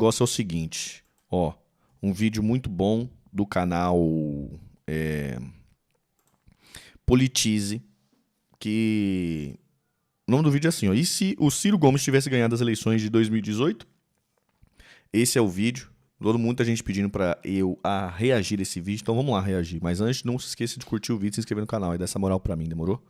negócio é o seguinte, ó, um vídeo muito bom do canal Politize, que o nome do vídeo é assim, ó, e se o Ciro Gomes tivesse ganhado as eleições de 2018? Esse é o vídeo, muita gente pedindo pra eu reagir a esse vídeo, então vamos lá reagir, mas antes não se esqueça de curtir o vídeo e se inscrever no canal e dar essa moral pra mim, demorou?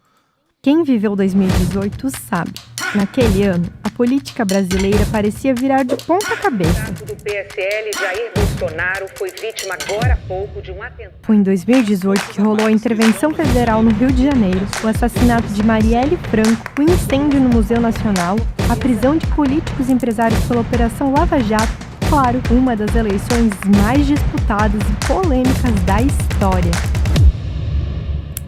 Quem viveu 2018 sabe. Naquele ano, a política brasileira parecia virar de ponta cabeça. O PSL, Jair Bolsonaro, foi vítima agora há pouco de um atentado. Foi em 2018 que rolou a intervenção federal no Rio de Janeiro, o assassinato de Marielle Franco, o incêndio no Museu Nacional, a prisão de políticos e empresários pela Operação Lava Jato, claro, uma das eleições mais disputadas e polêmicas da história.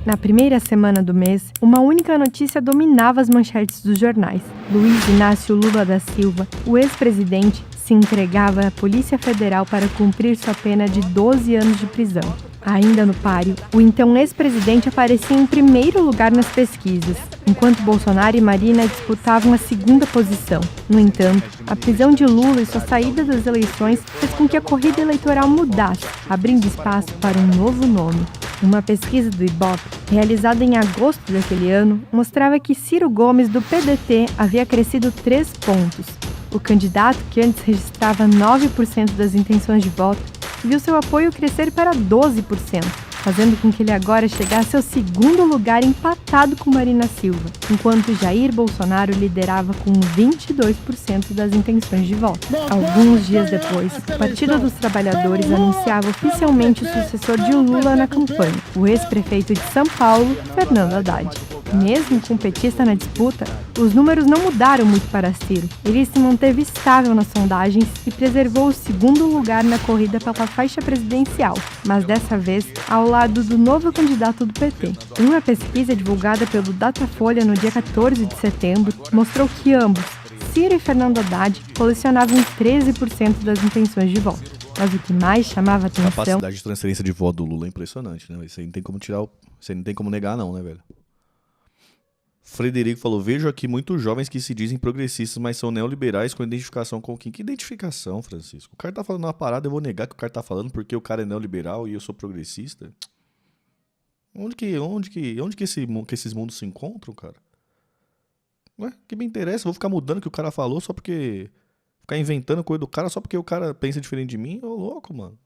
Na primeira semana do mês, uma única notícia dominava as manchetes dos jornais. Luiz Inácio Lula da Silva, o ex-presidente, se entregava à Polícia Federal para cumprir sua pena de 12 anos de prisão. Ainda no páreo, o então ex-presidente aparecia em primeiro lugar nas pesquisas, enquanto Bolsonaro e Marina disputavam a segunda posição. No entanto, a prisão de Lula e sua saída das eleições fez com que a corrida eleitoral mudasse, abrindo espaço para um novo nome. Uma pesquisa do Ibope, realizada em agosto daquele ano, mostrava que Ciro Gomes, do PDT, havia crescido 3 pontos. O candidato, que antes registrava 9% das intenções de voto, viu seu apoio crescer para 12%, fazendo com que ele agora chegasse ao segundo lugar empatado com Marina Silva, enquanto Jair Bolsonaro liderava com 22% das intenções de voto. Alguns dias depois, o Partido dos Trabalhadores anunciava oficialmente o sucessor de Lula na campanha, o ex-prefeito de São Paulo, Fernando Haddad. Mesmo com o petista na disputa, os números não mudaram muito para Ciro. Ele se manteve estável nas sondagens e preservou o segundo lugar na corrida pela faixa presidencial, mas dessa vez ao lado do novo candidato do PT. Uma pesquisa divulgada pelo Datafolha no dia 14 de setembro mostrou que ambos, Ciro e Fernando Haddad, colecionavam 13% das intenções de voto. Mas o que mais chamava a atenção... A capacidade de transferência de voto do Lula é impressionante, né? Isso aí não tem como tirar, isso aí não tem como negar não, né, velho? Frederico falou, vejo aqui muitos jovens que se dizem progressistas, mas são neoliberais com identificação com quem? Que identificação, Francisco? O cara tá falando uma parada, eu vou negar que o cara tá falando porque o cara é neoliberal e eu sou progressista? Onde que esses mundos se encontram, cara? Ué, que me interessa? Eu vou ficar mudando o que o cara falou só porque... Ficar inventando coisa do cara só porque o cara pensa diferente de mim? Ô, louco, mano.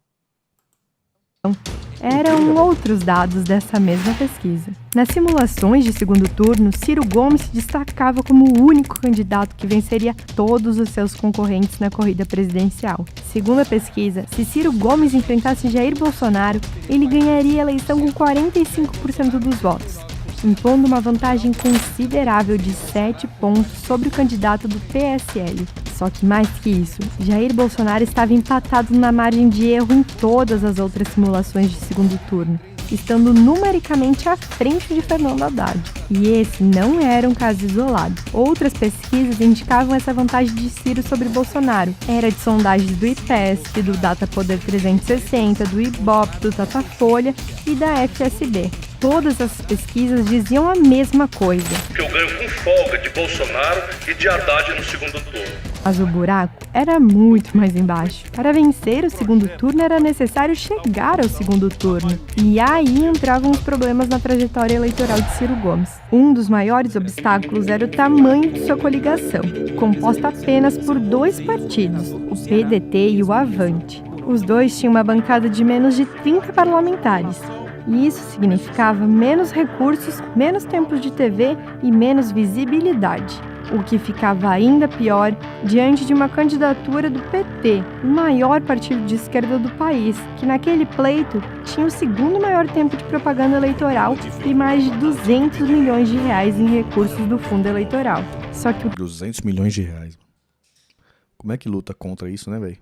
Eram outros dados dessa mesma pesquisa. Nas simulações de segundo turno, Ciro Gomes se destacava como o único candidato que venceria todos os seus concorrentes na corrida presidencial. Segundo a pesquisa, se Ciro Gomes enfrentasse Jair Bolsonaro, ele ganharia a eleição com 45% dos votos, impondo uma vantagem considerável de 7 pontos sobre o candidato do PSL. Só que mais que isso, Jair Bolsonaro estava empatado na margem de erro em todas as outras simulações de segundo turno, estando numericamente à frente de Fernando Haddad. E esse não era um caso isolado. Outras pesquisas indicavam essa vantagem de Ciro sobre Bolsonaro. Era de sondagens do IPESP, do Datapoder 360, do Ibope, do Datafolha e da FSB. Todas as pesquisas diziam a mesma coisa. Que eu ganho com folga de Bolsonaro e de Haddad no segundo turno. Mas o buraco era muito mais embaixo. Para vencer o segundo turno era necessário chegar ao segundo turno. E aí entravam os problemas na trajetória eleitoral de Ciro Gomes. Um dos maiores obstáculos era o tamanho de sua coligação, composta apenas por 2 partidos, o PDT e o Avante. Os dois tinham uma bancada de menos de 30 parlamentares. E isso significava menos recursos, menos tempos de TV e menos visibilidade. O que ficava ainda pior diante de uma candidatura do PT, o maior partido de esquerda do país, que naquele pleito tinha o segundo maior tempo de propaganda eleitoral e mais de 200 milhões de reais em recursos do fundo eleitoral. Só que 200 milhões de reais. Como é que luta contra isso, né, velho?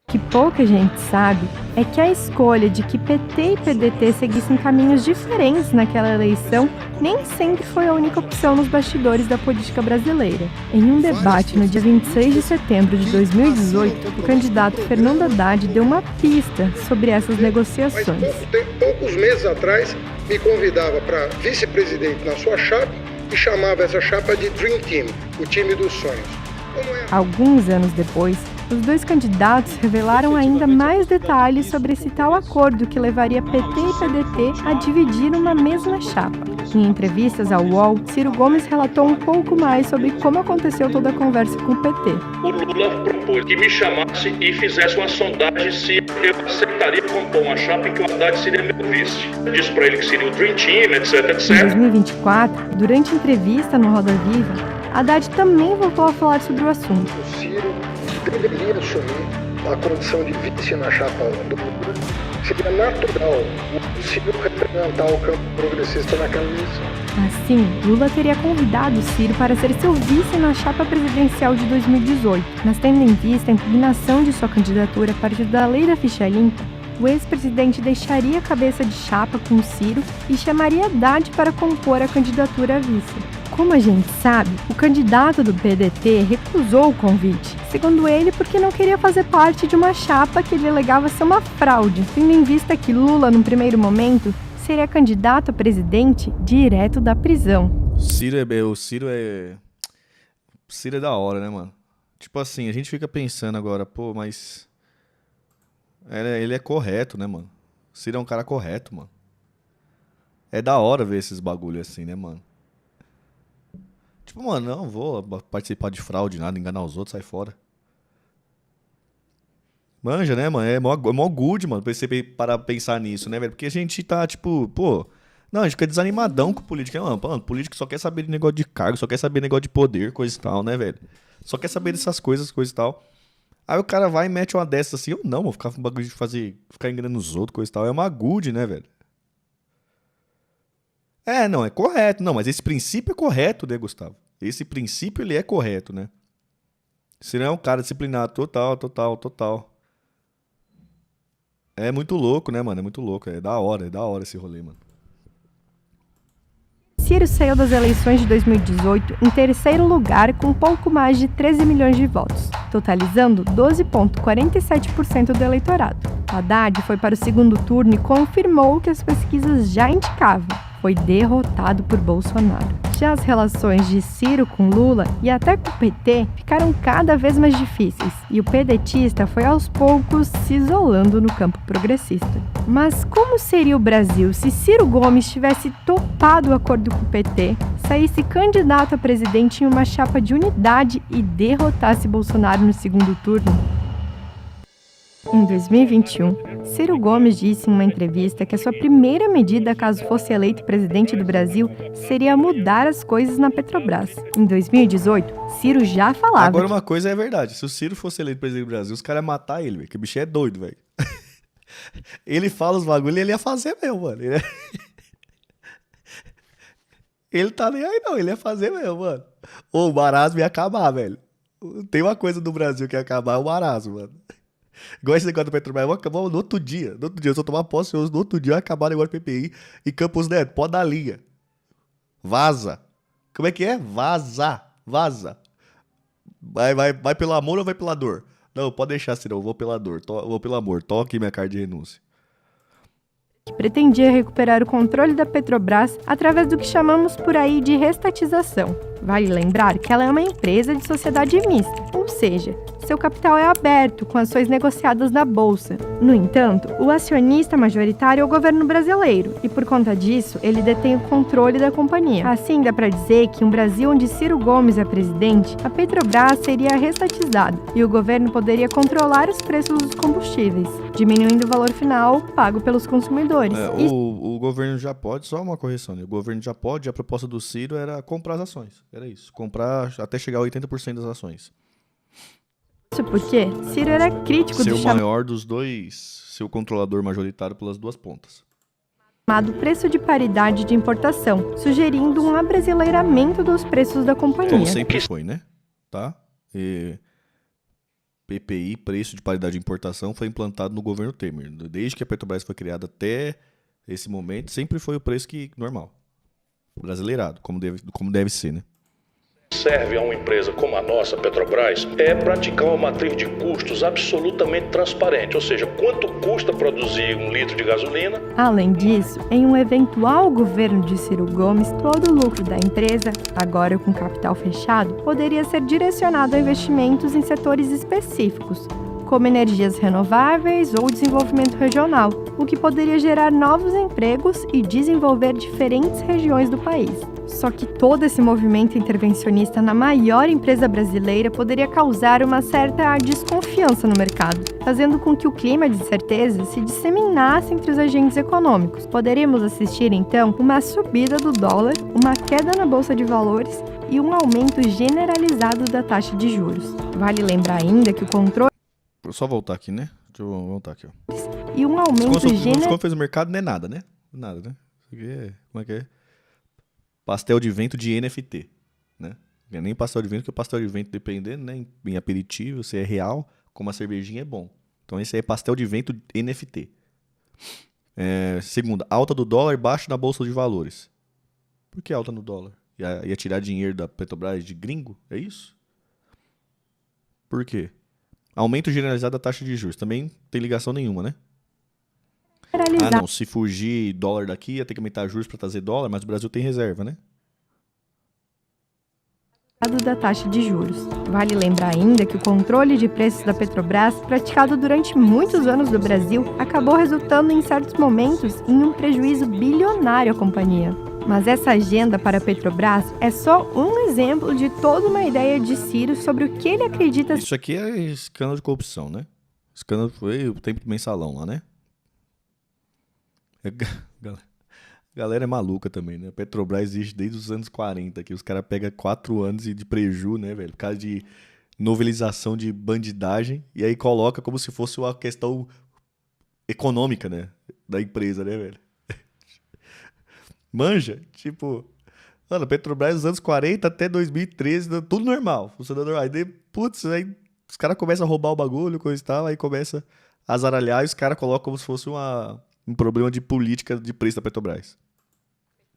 O que pouca gente sabe é que a escolha de que PT e PDT seguissem caminhos diferentes naquela eleição nem sempre foi a única opção nos bastidores da política brasileira. Em um debate no dia 26 de setembro de 2018, o candidato Fernando Haddad deu uma pista sobre essas negociações. Mas poucos meses atrás me convidava para vice-presidente na sua chapa e chamava essa chapa de Dream Team, o time dos sonhos. Alguns anos depois, Os dois candidatos revelaram ainda mais detalhes sobre esse tal acordo que levaria PT e PDT a dividir uma mesma chapa. Em entrevistas ao UOL, Ciro Gomes relatou um pouco mais sobre como aconteceu toda a conversa com o PT. O Lula propôs que me chamasse e fizesse uma sondagem se eu aceitaria compor uma chapa em que o Haddad seria meu vice. Disse para ele que seria o Dream Team, etc, etc. Em 2024, durante a entrevista no Roda Viva, Haddad também voltou a falar sobre o assunto. O Ciro deveria assumir a condição de vice na chapa do Lula. Seria natural o Ciro representar o campo progressista naquela eleição. Assim, Lula teria convidado Ciro para ser seu vice na chapa presidencial de 2018. Mas tendo em vista a impugnação de sua candidatura a partir da lei da ficha limpa, o ex-presidente deixaria a cabeça de chapa com Ciro e chamaria Haddad para compor a candidatura a vice. Como a gente sabe, o candidato do PDT recusou o convite, segundo ele porque não queria fazer parte de uma chapa que ele alegava ser uma fraude, tendo em vista que Lula, num primeiro momento, seria candidato a presidente direto da prisão. O Ciro é da hora, né, mano? Tipo assim, a gente fica pensando agora, pô, mas... Ele é correto, né, mano? O Ciro é um cara correto, mano. É da hora ver esses bagulho assim, né, mano? Tipo, mano, não vou participar de fraude, nada, enganar os outros, sai fora. Manja, né, mano? É mó good, mano, pra você parar pra pensar nisso, né, velho? Porque a gente tá, tipo, pô... Não, a gente fica desanimadão com política, né, mano? Político só quer saber de negócio de cargo, só quer saber de negócio de poder, coisa e tal, né, velho? Só quer saber dessas coisas, coisa e tal. Aí o cara vai e mete uma dessas assim, eu não, vou ficar com bagulho de ficar enganando os outros, coisa e tal. É uma good, né, velho? É, não, é correto. Não, mas esse princípio é correto, né, Gustavo? Esse princípio, ele é correto, né? Se não é um cara disciplinado total. É muito louco, né, mano? É muito louco. É da hora esse rolê, mano. Ciro saiu das eleições de 2018 em terceiro lugar com pouco mais de 13 milhões de votos, totalizando 12,47% do eleitorado. Haddad foi para o segundo turno e confirmou o que as pesquisas já indicavam. Foi derrotado por Bolsonaro. Já as relações de Ciro com Lula e até com o PT ficaram cada vez mais difíceis e o pedetista foi aos poucos se isolando no campo progressista. Mas como seria o Brasil se Ciro Gomes tivesse topado o acordo com o PT, saísse candidato a presidente em uma chapa de unidade e derrotasse Bolsonaro no segundo turno? Em 2021, Ciro Gomes disse em uma entrevista que a sua primeira medida, caso fosse eleito presidente do Brasil, seria mudar as coisas na Petrobras. Em 2018, Ciro já falava... Agora uma coisa é verdade, se o Ciro fosse eleito presidente do Brasil, os caras iam matar ele, velho, que o bicho é doido, velho. Ele fala os bagulhos e ele ia fazer mesmo, mano. Ele tá nem aí não, ele ia fazer mesmo, mano. O marasmo ia acabar, velho. Tem uma coisa do Brasil que ia acabar, é o marasmo, mano. Igual esse negócio do Petrobras, vai acabar no outro dia. No outro dia, eu só tomar posse, no outro dia vai acabar o negócio do PPI. E Campos Neto, pode dar linha. Vaza. Como é que é? Vaza. Vai pelo amor ou vai pela dor? Não, pode deixar, senão eu vou pela dor. Vou pelo amor. Toque minha carta de renúncia. Que pretendia recuperar o controle da Petrobras através do que chamamos por aí de restatização. Vale lembrar que ela é uma empresa de sociedade mista, ou seja, seu capital é aberto, com ações negociadas na Bolsa. No entanto, o acionista majoritário é o governo brasileiro, e por conta disso, ele detém o controle da companhia. Assim, dá para dizer que em um Brasil onde Ciro Gomes é presidente, a Petrobras seria restatizada, e o governo poderia controlar os preços dos combustíveis, diminuindo o valor final pago pelos consumidores. O governo já pode, só uma correção, né? O governo já pode, a proposta do Ciro era comprar as ações. Era isso, comprar até chegar a 80% das ações. Isso porque Ciro era crítico do maior dos dois, seu controlador majoritário pelas duas pontas. Chamado preço de paridade de importação, sugerindo um abrasileiramento dos preços da companhia. Como sempre foi, né? Tá? E PPI, preço de paridade de importação, foi implantado no governo Temer. Desde que a Petrobras foi criada até esse momento, sempre foi o preço normal. Brasileirado, como deve ser, né? serve a uma empresa como a nossa, Petrobras, é praticar uma matriz de custos absolutamente transparente, ou seja, quanto custa produzir 1 litro de gasolina. Além disso, em um eventual governo de Ciro Gomes, todo o lucro da empresa, agora com capital fechado, poderia ser direcionado a investimentos em setores específicos, como energias renováveis ou desenvolvimento regional, o que poderia gerar novos empregos e desenvolver diferentes regiões do país. Só que todo esse movimento intervencionista na maior empresa brasileira poderia causar uma certa desconfiança no mercado, fazendo com que o clima de incerteza se disseminasse entre os agentes econômicos. Poderíamos assistir, então, uma subida do dólar, uma queda na bolsa de valores e um aumento generalizado da taxa de juros. Vale lembrar ainda que o controle... Vou só voltar aqui, né? Deixa eu voltar aqui, ó. E um aumento Como fez o mercado não é nada, né? Nada, né? Isso aqui é... Como é que é? Pastel de vento de NFT, né? Não é nem pastel de vento, porque o pastel de vento, dependendo, né? Em aperitivo, se é real, como a cervejinha é bom. Então esse aí é pastel de vento NFT. Segunda, alta do dólar, baixo na bolsa de valores. Por que alta no dólar? Ia tirar dinheiro da Petrobras de gringo? É isso? Por quê? Aumento generalizado da taxa de juros. Também não tem ligação nenhuma, né? Ah, não. Se fugir dólar daqui, ia ter que aumentar juros para trazer dólar, mas o Brasil tem reserva, né? Da taxa de juros. Vale lembrar ainda que o controle de preços da Petrobras, praticado durante muitos anos no Brasil, acabou resultando em certos momentos em um prejuízo bilionário à companhia. Mas essa agenda para a Petrobras é só um exemplo de toda uma ideia de Ciro sobre o que ele acredita... Isso aqui é escândalo de corrupção, né? Escândalo foi o tempo do mensalão lá, né? A galera é maluca também, né? A Petrobras existe desde os anos 40, que os caras pegam 4 anos de preju, né, velho? Por causa de novelização de bandidagem, e aí coloca como se fosse uma questão econômica, né? Da empresa, né, velho? Manja, tipo... Mano, a Petrobras dos anos 40 até 2013, tudo normal, funcionando normal. Aí, aí os caras começam a roubar o bagulho, coisa e tal, aí começa a azaralhar e os caras colocam como se fosse um problema de política de preço da Petrobras.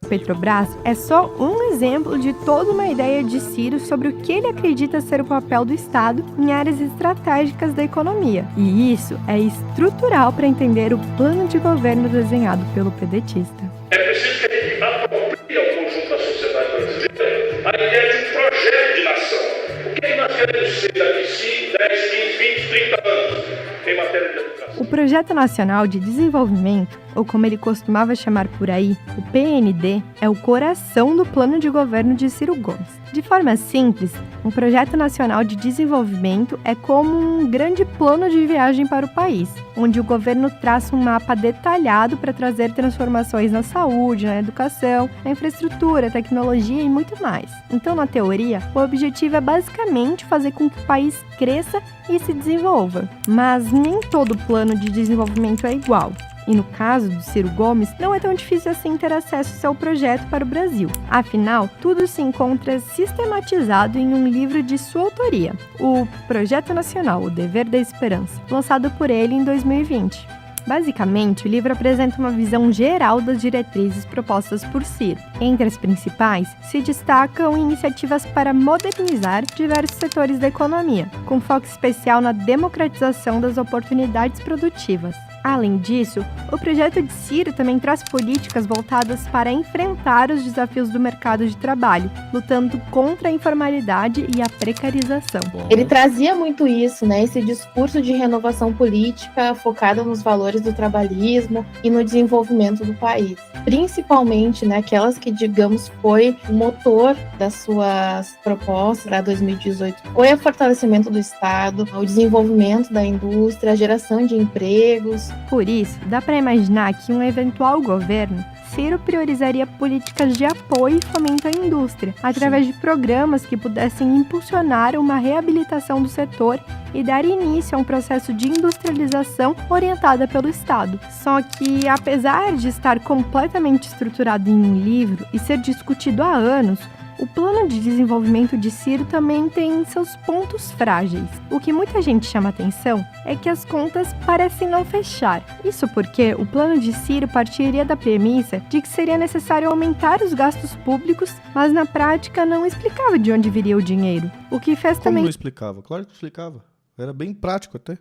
Petrobras é só um exemplo de toda uma ideia de Ciro sobre o que ele acredita ser o papel do Estado em áreas estratégicas da economia. E isso é estrutural para entender o plano de governo desenhado pelo pedetista. É preciso que a gente aproprie ao conjunto da sociedade brasileira a ideia de um projeto de nação. O que nós queremos ser daqui 5, 10, 15, 20, 30 anos em matéria de educação? O Projeto Nacional de Desenvolvimento, ou como ele costumava chamar por aí, o PND, é o coração do plano de governo de Ciro Gomes. De forma simples, um Projeto Nacional de Desenvolvimento é como um grande plano de viagem para o país, onde o governo traça um mapa detalhado para trazer transformações na saúde, na educação, na infraestrutura, tecnologia e muito mais. Então, na teoria, o objetivo é basicamente fazer com que o país cresça e se desenvolva. Mas nem todo plano de desenvolvimento é igual. E no caso do Ciro Gomes, não é tão difícil assim ter acesso ao seu projeto para o Brasil. Afinal, tudo se encontra sistematizado em um livro de sua autoria, o Projeto Nacional, O Dever da Esperança, lançado por ele em 2020. Basicamente, o livro apresenta uma visão geral das diretrizes propostas por Ciro. Entre as principais, se destacam iniciativas para modernizar diversos setores da economia, com foco especial na democratização das oportunidades produtivas. Além disso, o projeto de Ciro também traz políticas voltadas para enfrentar os desafios do mercado de trabalho, lutando contra a informalidade e a precarização. Ele trazia muito isso, né? Esse discurso de renovação política focado nos valores do trabalhismo e no desenvolvimento do país. Principalmente, né, aquelas que, digamos, foi o motor das suas propostas da 2018. Foi o fortalecimento do Estado, o desenvolvimento da indústria, a geração de empregos. Por isso, dá para imaginar que um eventual governo, Ciro priorizaria políticas de apoio e fomento à indústria, através de programas que pudessem impulsionar uma reabilitação do setor e dar início a um processo de industrialização orientada pelo Estado. Só que, apesar de estar completamente estruturado em um livro e ser discutido há anos, o plano de desenvolvimento de Ciro também tem seus pontos frágeis. O que muita gente chama atenção é que as contas parecem não fechar. Isso porque o plano de Ciro partiria da premissa de que seria necessário aumentar os gastos públicos, mas na prática não explicava de onde viria o dinheiro. O que fez Como também... não explicava? Claro que explicava. Era bem prático até.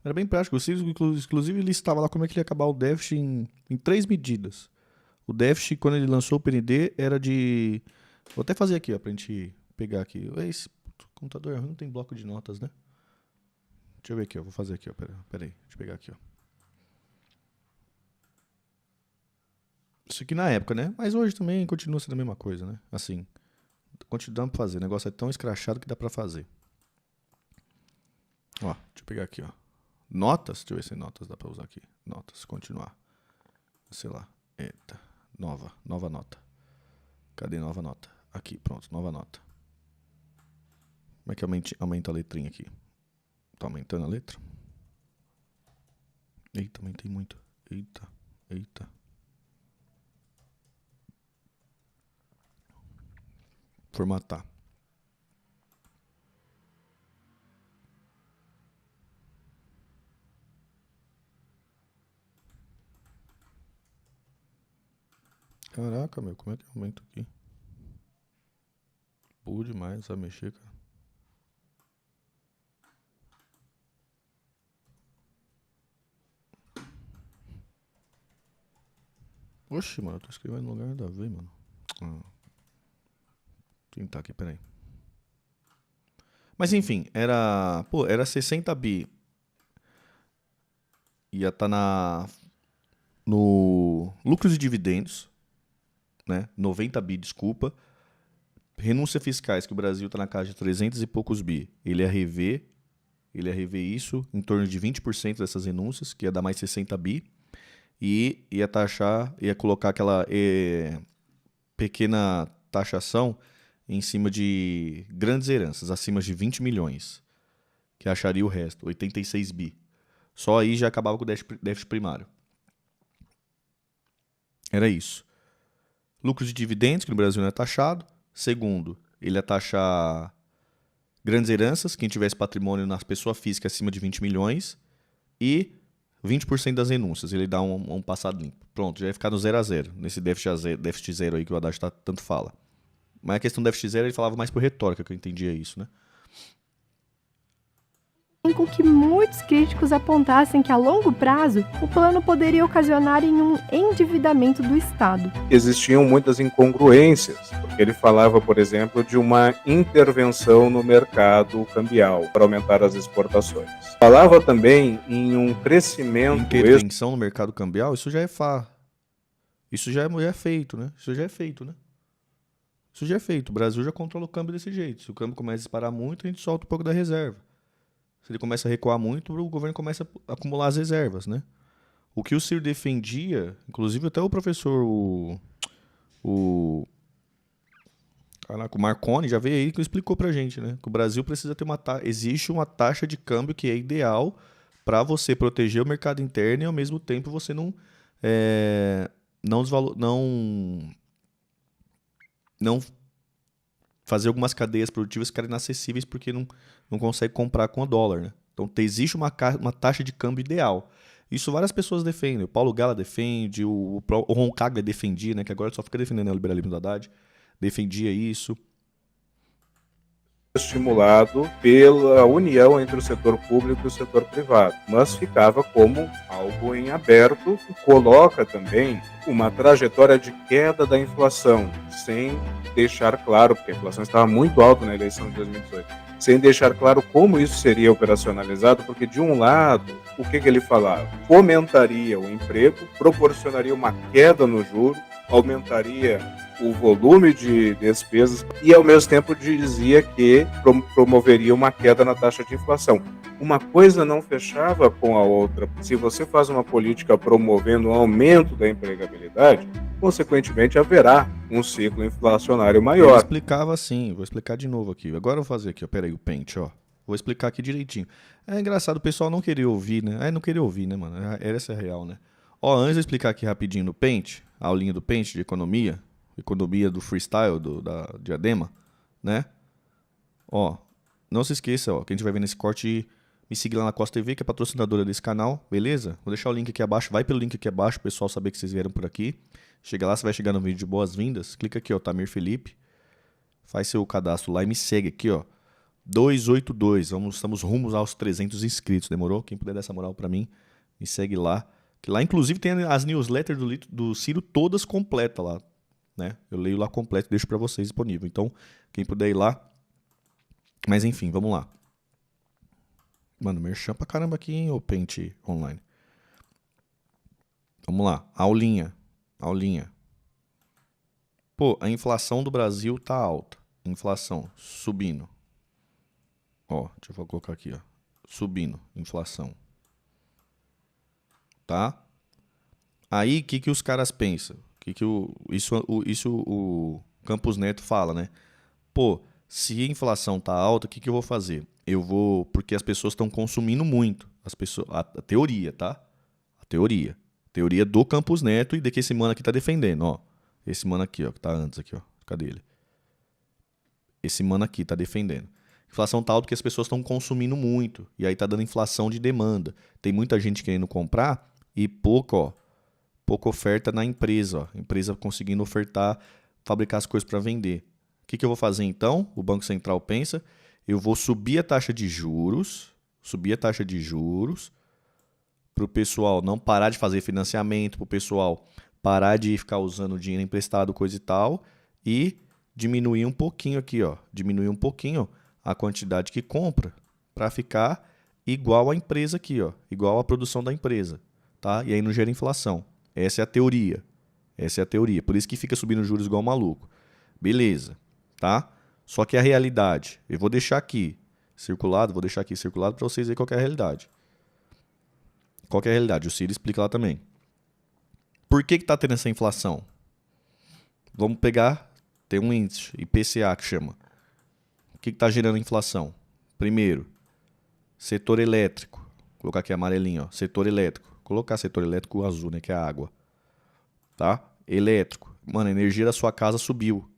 Era bem prático. O Ciro, inclusive, listava lá como é que ele ia acabar o déficit em 3 medidas. O déficit, quando ele lançou o PND, era de... Vou até fazer aqui, ó, pra gente pegar aqui. Esse computador não tem bloco de notas, né? Deixa eu ver aqui, ó. Vou fazer aqui, ó. Pera aí. Deixa eu pegar aqui, ó. Isso aqui na época, né? Mas hoje também continua sendo a mesma coisa, né? Assim, continuamos pra fazer. O negócio é tão escrachado que dá pra fazer. Ó, deixa eu pegar aqui, ó. Notas, deixa eu ver se notas dá pra usar aqui. Notas, continuar. Sei lá. Eita, nova nota. Cadê nova nota? Aqui, pronto, nova nota. Como é que aumenta a letrinha aqui? Tá aumentando a letra? Eita, aumentei muito. Eita. Formatar. Caraca, meu, como é que eu aumento aqui? Pô, demais, sabe mexer, cara. Oxi, mano, eu tô escrevendo no lugar nada a ver, mano. Tentar aqui, peraí. Mas enfim, era 60 bi. Ia estar no lucros e dividendos, né? 90 bi, desculpa. Renúncias fiscais, que o Brasil tá na casa de 300 e poucos bi. Ele ia rever isso em torno de 20% dessas renúncias, que ia dar mais 60 bi. E ia colocar aquela pequena taxação em cima de grandes heranças, acima de 20 milhões, que acharia o resto, 86 bi. Só aí já acabava com o déficit primário. Era isso. Lucros de dividendos, que no Brasil não é taxado. Segundo, ele ia taxar grandes heranças, quem tivesse patrimônio nas pessoas físicas acima de 20 milhões. E 20% das renúncias, ele dá um passado limpo. Pronto, já ia ficar no 0 a 0, nesse déficit zero aí que o Haddad tanto fala. Mas a questão do déficit zero, ele falava mais por retórica, que eu entendia isso, né? Com que muitos críticos apontassem que a longo prazo o plano poderia ocasionar em um endividamento do Estado. Existiam muitas incongruências, porque ele falava, por exemplo, de uma intervenção no mercado cambial para aumentar as exportações. Falava também em um crescimento... Intervenção no mercado cambial, isso já é Isso já é feito, né? Isso já é feito. O Brasil já controla o câmbio desse jeito. Se o câmbio começa a disparar muito, a gente solta um pouco da reserva. Se ele começa a recuar muito, o governo começa a acumular as reservas, né? O que o Ciro defendia, inclusive até o professor, o Marconi já veio aí que explicou pra gente, né? Que o Brasil precisa ter existe uma taxa de câmbio que é ideal para você proteger o mercado interno e ao mesmo tempo você não fazer algumas cadeias produtivas ficarem inacessíveis porque não consegue comprar com o dólar, né? Então existe uma taxa de câmbio ideal. Isso várias pessoas defendem. O Paulo Gala defende, o Roncaglia defendia, né? Que agora só fica defendendo o liberalismo do Haddad. Defendia isso. Estimulado pela união entre o setor público e o setor privado, mas ficava como algo em aberto e coloca também uma trajetória de queda da inflação, sem deixar claro, porque a inflação estava muito alta na eleição de 2018, sem deixar claro como isso seria operacionalizado, porque de um lado, o que ele falava? Fomentaria o emprego, proporcionaria uma queda no juro, aumentaria o volume de despesas e, ao mesmo tempo, dizia que promoveria uma queda na taxa de inflação. Uma coisa não fechava com a outra. Se você faz uma política promovendo um aumento da empregabilidade, consequentemente haverá um ciclo inflacionário maior. Ele explicava assim, vou explicar de novo aqui. Agora eu vou fazer aqui, ó. Peraí, o pente, ó. Vou explicar aqui direitinho. É engraçado, o pessoal não queria ouvir, né? Não queria ouvir, né, mano? Essa é a real, né? Ó, antes de eu explicar aqui rapidinho no pente, a aulinha do pente de economia, economia do freestyle, da Diadema, né? Ó, não se esqueça, ó, quem estiver vendo esse corte, me siga lá na Costa TV, que é patrocinadora desse canal, beleza? Vou deixar o link aqui abaixo, vai pelo link aqui abaixo, o pessoal saber que vocês vieram por aqui. Chega lá, você vai chegar no vídeo de boas-vindas, clica aqui, ó, Tamir Felipe, faz seu cadastro lá e me segue aqui, ó, 282, estamos rumos aos 300 inscritos, demorou? Quem puder dar essa moral pra mim, me segue lá, que lá inclusive tem as newsletters do Ciro todas completas lá, né? Eu leio lá completo e deixo pra vocês disponível, então quem puder ir lá, mas enfim, vamos lá. Mano, merchan pra caramba aqui, hein, o Pente Online. Vamos lá, aulinha. Pô, a inflação do Brasil tá alta. Inflação subindo. Ó, deixa eu colocar aqui, ó. Subindo, inflação. Tá? Aí, o que os caras pensam? Isso o Campos Neto fala, né? Pô, se a inflação tá alta, o que eu vou fazer? Porque as pessoas estão consumindo muito. A teoria, tá? A teoria do Campos Neto e de que esse mano aqui tá defendendo, ó. Esse mano aqui, ó, que tá antes aqui, ó. Cadê ele? Esse mano aqui tá defendendo. Inflação tá alta porque as pessoas estão consumindo muito. E aí tá dando inflação de demanda. Tem muita gente querendo comprar e pouca oferta na empresa, ó. A empresa conseguindo ofertar, fabricar as coisas para vender. O que eu vou fazer então? O Banco Central pensa, eu vou subir a taxa de juros, para o pessoal não parar de fazer financiamento, para o pessoal parar de ficar usando dinheiro emprestado, coisa e tal, e diminuir um pouquinho aqui, ó, a quantidade que compra, para ficar igual à empresa aqui, ó, igual à produção da empresa, tá? E aí não gera inflação. Essa é a teoria. Por isso que fica subindo os juros igual maluco. Beleza, tá? Só que a realidade, eu vou deixar aqui circulado para vocês verem qual que é a realidade. Qual que é a realidade? O Ciro explica lá também. Por que tá tendo essa inflação? Vamos pegar, tem um índice, IPCA que chama. O que tá gerando inflação? Primeiro, setor elétrico. Vou colocar aqui amarelinho, ó, setor elétrico. Vou colocar setor elétrico azul, né, que é a água. Tá? Elétrico. Mano, a energia da sua casa subiu.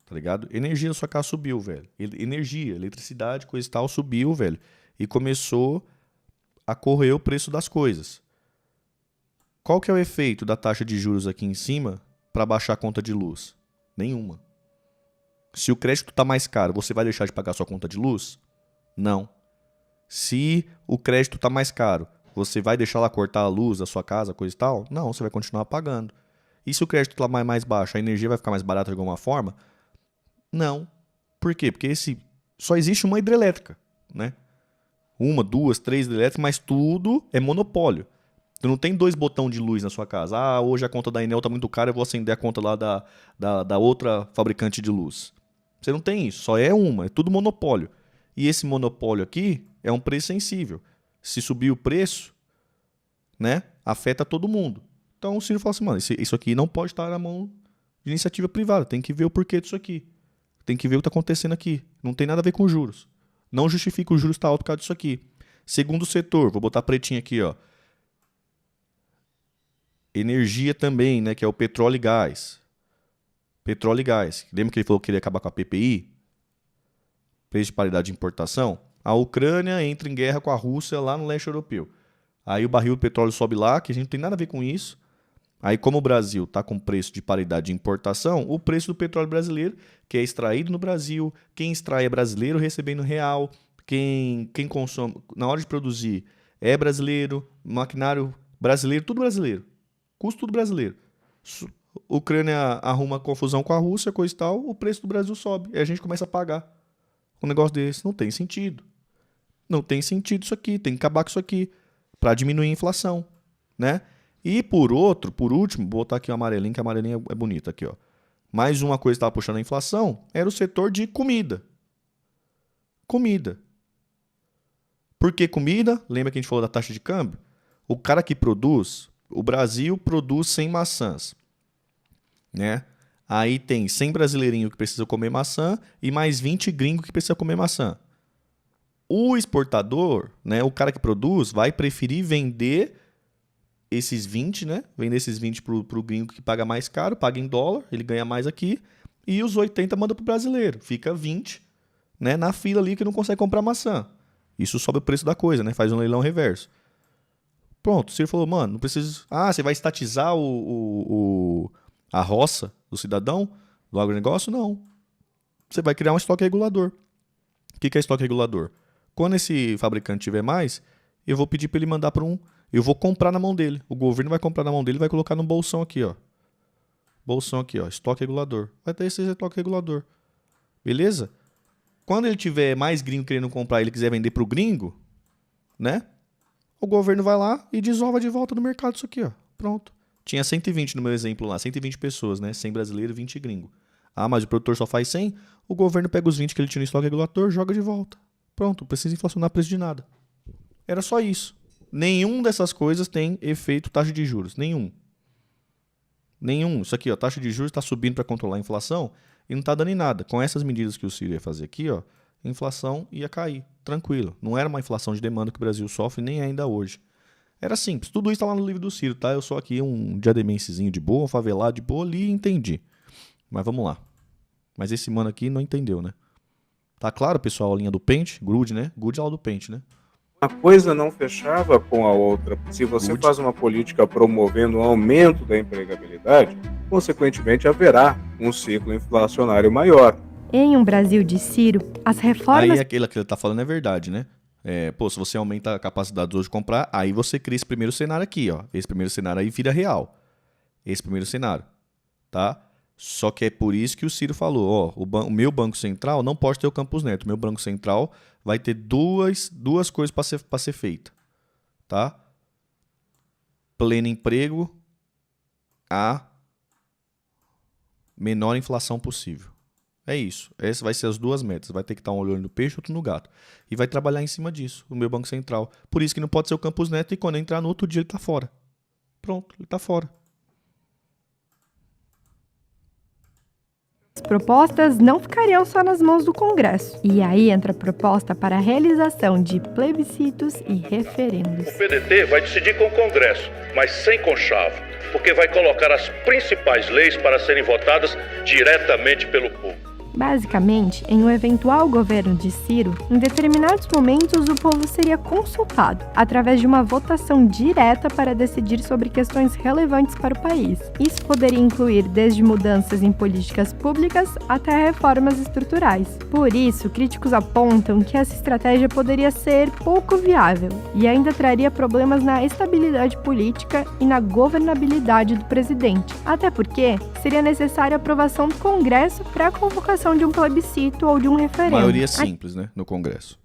Tá ligado? Energia da sua casa subiu, velho. Energia, eletricidade, coisa e tal, subiu, velho. E começou a correr o preço das coisas. Qual que é o efeito da taxa de juros aqui em cima para baixar a conta de luz? Nenhuma. Se o crédito está mais caro, você vai deixar de pagar sua conta de luz? Não. Se o crédito está mais caro, você vai deixar lá cortar a luz da sua casa, coisa e tal? Não, você vai continuar pagando. E se o crédito está mais baixo, a energia vai ficar mais barata de alguma forma? Não. Por quê? Porque só existe uma hidrelétrica, né? 1, 2, 3 hidrelétricas, mas tudo é monopólio. Tu não tem 2 botões de luz na sua casa. Ah, hoje a conta da Enel tá muito cara, eu vou acender a conta lá da outra fabricante de luz. Você não tem isso, só é uma, é tudo monopólio. E esse monopólio aqui é um preço sensível. Se subir o preço, né, afeta todo mundo. Então o Ciro fala assim, mano, isso aqui não pode estar na mão de iniciativa privada, tem que ver o porquê disso aqui. Tem que ver o que está acontecendo aqui. Não tem nada a ver com juros. Não justifica o juros estar alto por causa disso aqui. Segundo setor, vou botar pretinho aqui, ó. Energia também, né, que é o petróleo e gás. Petróleo e gás. Lembra que ele falou que queria acabar com a PPI? Preço de paridade de importação? A Ucrânia entra em guerra com a Rússia lá no leste europeu. Aí o barril do petróleo sobe lá, que a gente não tem nada a ver com isso. Aí, como o Brasil está com preço de paridade de importação, o preço do petróleo brasileiro, que é extraído no Brasil, quem extrai é brasileiro recebendo real, quem consome, na hora de produzir, é brasileiro, maquinário brasileiro, tudo brasileiro. Custo tudo brasileiro. Ucrânia arruma confusão com a Rússia, coisa e tal, o preço do Brasil sobe. E a gente começa a pagar um negócio desse. Não tem sentido. Não tem sentido isso aqui. Tem que acabar com isso aqui para diminuir a inflação, né? E por último, vou botar aqui o amarelinho, que o amarelinho é bonito aqui, ó. Mais uma coisa que estava puxando a inflação era o setor de comida. Comida. Por que comida? Lembra que a gente falou da taxa de câmbio? O cara que produz, o Brasil produz 100 maçãs, né? Aí tem 100 brasileirinhos que precisam comer maçã e mais 20 gringos que precisam comer maçã. O exportador, né, o cara que produz, vai preferir vender esses 20, né? Vende esses 20 pro gringo que paga mais caro, paga em dólar, ele ganha mais aqui, e os 80 manda pro brasileiro. Fica 20, né, na fila ali que não consegue comprar maçã. Isso sobe o preço da coisa, né? Faz um leilão reverso. Pronto, o Ciro falou, mano, não precisa... Ah, você vai estatizar a roça do cidadão, do agronegócio? Não. Você vai criar um estoque regulador. O que é estoque regulador? Quando esse fabricante tiver mais, eu vou pedir para ele mandar para eu vou comprar na mão dele. O governo vai comprar na mão dele e vai colocar no bolsão aqui, ó. Bolsão aqui, ó. Estoque regulador. Vai ter esse estoque regulador. Beleza? Quando ele tiver mais gringo querendo comprar e ele quiser vender pro gringo, né? O governo vai lá e desova de volta no mercado isso aqui, ó. Pronto. Tinha 120 no meu exemplo lá. 120 pessoas, né? 100 brasileiros, 20 gringo. Ah, mas o produtor só faz 100? O governo pega os 20 que ele tinha no estoque regulador, joga de volta. Pronto. Não precisa inflacionar preço de nada. Era só isso. Nenhum dessas coisas tem efeito taxa de juros. Nenhum. Isso aqui, ó. Taxa de juros está subindo para controlar a inflação e não está dando em nada. Com essas medidas que o Ciro ia fazer aqui, ó, a inflação ia cair. Tranquilo. Não era uma inflação de demanda que o Brasil sofre, nem ainda hoje. Era simples. Tudo isso está lá no livro do Ciro, tá? Eu sou aqui um diademensezinho de boa, um favelado de boa, li e entendi. Mas vamos lá. Mas esse mano aqui não entendeu, né? Tá claro, pessoal, a linha do pente? Grude, né? Grude é a aula do pente, né? Uma coisa não fechava com a outra. Se você faz uma política promovendo um aumento da empregabilidade, consequentemente haverá um ciclo inflacionário maior. Em um Brasil de Ciro, as reformas... Aí aquilo que ele tá falando é verdade, né? Se você aumenta a capacidade hoje de comprar, aí você cria esse primeiro cenário aqui, ó. Esse primeiro cenário aí vira real. Esse primeiro cenário, tá? Só que é por isso que o Ciro falou, ó, o meu Banco Central não pode ter o Campos Neto. O meu Banco Central vai ter duas coisas para ser feita, tá? Pleno emprego, a menor inflação possível. É isso. Essas vai ser as duas metas. Vai ter que estar um olhando no peixe, outro no gato. E vai trabalhar em cima disso, o meu Banco Central. Por isso que não pode ser o Campos Neto e quando entrar no outro dia ele tá fora. Pronto, ele tá fora. As propostas não ficariam só nas mãos do Congresso. E aí entra a proposta para a realização de plebiscitos e referendos. O PDT vai decidir com o Congresso, mas sem conchavo, porque vai colocar as principais leis para serem votadas diretamente pelo povo. Basicamente, em um eventual governo de Ciro, em determinados momentos o povo seria consultado, através de uma votação direta para decidir sobre questões relevantes para o país. Isso poderia incluir desde mudanças em políticas públicas até reformas estruturais. Por isso, críticos apontam que essa estratégia poderia ser pouco viável e ainda traria problemas na estabilidade política e na governabilidade do presidente, até porque seria necessária a aprovação do Congresso para a convocação de um plebiscito ou de um referendo. Maioria simples, né, no Congresso.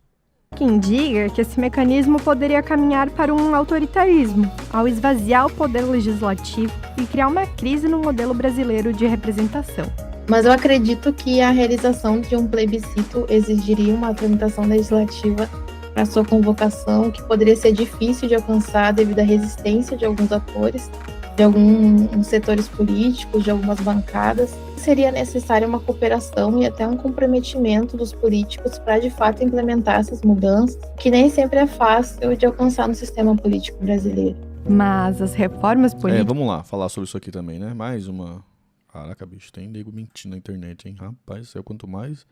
Quem diga que esse mecanismo poderia caminhar para um autoritarismo, ao esvaziar o poder legislativo e criar uma crise no modelo brasileiro de representação. Mas eu acredito que a realização de um plebiscito exigiria uma tramitação legislativa para sua convocação, que poderia ser difícil de alcançar devido à resistência de alguns atores, de alguns setores políticos, de algumas bancadas. Seria necessária uma cooperação e até um comprometimento dos políticos para, de fato, implementar essas mudanças, que nem sempre é fácil de alcançar no sistema político brasileiro. Mas as reformas políticas... Vamos lá, falar sobre isso aqui também, né? Mais uma... Caraca, bicho, tem nego mentindo na internet, hein? Rapaz, quanto mais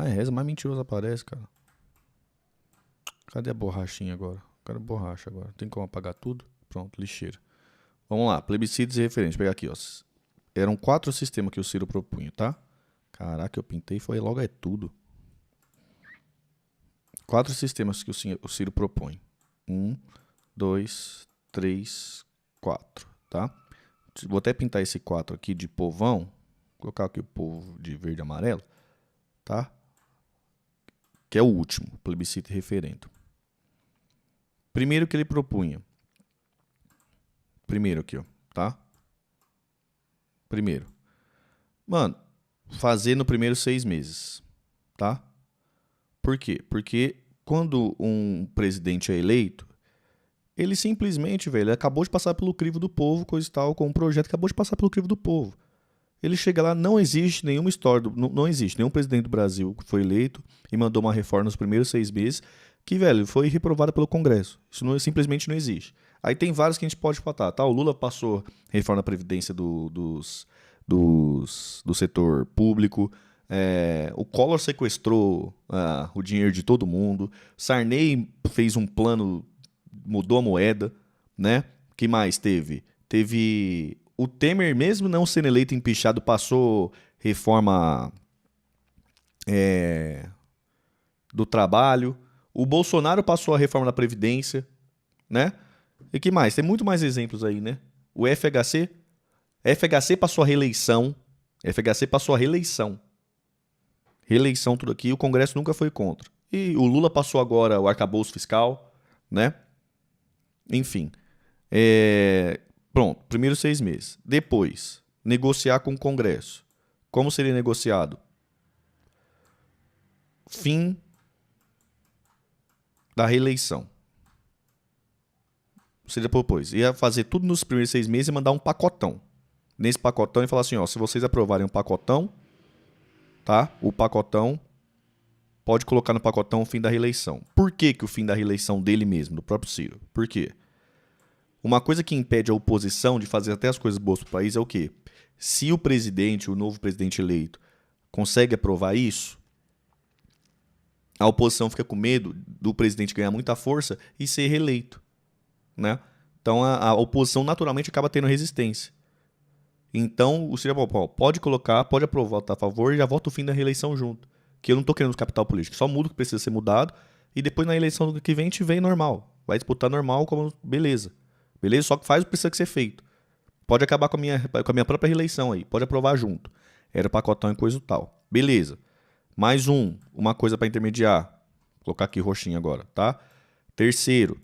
reza, mais mentiroso aparece, cara. Cadê a borrachinha agora? Cadê a borracha agora? Tem como apagar tudo? Pronto, lixeira. Vamos lá, plebiscitos e referendos. Vou pegar aqui, ó. Eram 4 sistemas que o Ciro propunha, tá? Caraca, eu pintei e foi logo é tudo. 4 sistemas que o Ciro propõe. 1, 2, 3, 4, tá? Vou até pintar esse 4 aqui de povão. Vou colocar aqui o povo de verde e amarelo, tá? Que é o último, plebiscito e referendo. Primeiro que ele propunha. Primeiro aqui, ó, tá? Primeiro. Mano, fazer no primeiro 6 meses, tá? Por quê? Porque quando um presidente é eleito, ele simplesmente, velho, ele acabou de passar pelo crivo do povo, coisa e tal, com um projeto que acabou de passar pelo crivo do povo. Ele chega lá, não existe nenhuma história, não existe nenhum presidente do Brasil que foi eleito e mandou uma reforma nos primeiros 6 meses que, velho, foi reprovada pelo Congresso. Isso simplesmente não existe. Aí tem vários que a gente pode botar, tá? O Lula passou reforma da Previdência do setor público, o Collor sequestrou o dinheiro de todo mundo, Sarney fez um plano, mudou a moeda, né? O que mais teve? Teve o Temer, mesmo não sendo eleito empichado, passou reforma do trabalho. O Bolsonaro passou a reforma da Previdência, né? E que mais? Tem muito mais exemplos aí, né? O FHC passou a reeleição. Reeleição tudo aqui, o Congresso nunca foi contra. E o Lula passou agora o arcabouço fiscal, né? Enfim. Pronto, primeiros 6 meses. Depois, negociar com o Congresso. Como seria negociado? Fim da reeleição. Você já propôs. Ia fazer tudo nos primeiros 6 meses e mandar um pacotão. Nesse pacotão e falar assim, ó, se vocês aprovarem um pacotão, tá? O pacotão, pode colocar no pacotão o fim da reeleição. Por que o fim da reeleição dele mesmo, do próprio Ciro? Por quê? Uma coisa que impede a oposição de fazer até as coisas boas pro país é o quê? Se o presidente, o novo presidente eleito, consegue aprovar isso, a oposição fica com medo do presidente ganhar muita força e ser reeleito, né? Então a oposição naturalmente acaba tendo resistência. Então o Ciro pode colocar, pode aprovar, votar a favor e já vota o fim da reeleição junto. Que eu não tô querendo capital político, só muda o que precisa ser mudado e depois na eleição do que vem a gente vem normal. Vai disputar normal, como beleza. Beleza? Só que faz o que precisa ser feito. Pode acabar com a minha própria reeleição aí, pode aprovar junto. Era pacotão e coisa e tal. Beleza. Mais uma coisa para intermediar. Vou colocar aqui roxinho agora, tá? Terceiro.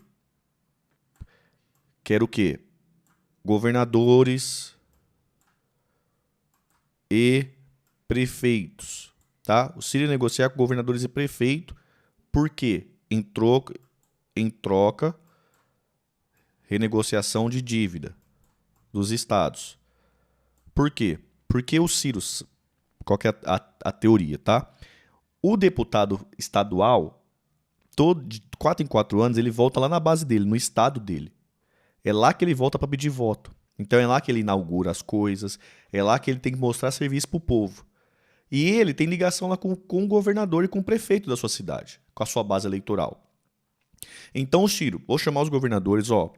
Quero o quê? Governadores e prefeitos, tá? O Ciro ia negociar com governadores e prefeitos. Por quê? Em troca, renegociação de dívida dos estados. Por quê? Porque o Ciro, qual que é a teoria, tá? O deputado estadual, de 4 em 4 anos, ele volta lá na base dele, no estado dele. É lá que ele volta para pedir voto. Então é lá que ele inaugura as coisas, é lá que ele tem que mostrar serviço pro povo. E ele tem ligação lá com o governador e com o prefeito da sua cidade, com a sua base eleitoral. Então, Ciro, vou chamar os governadores, ó,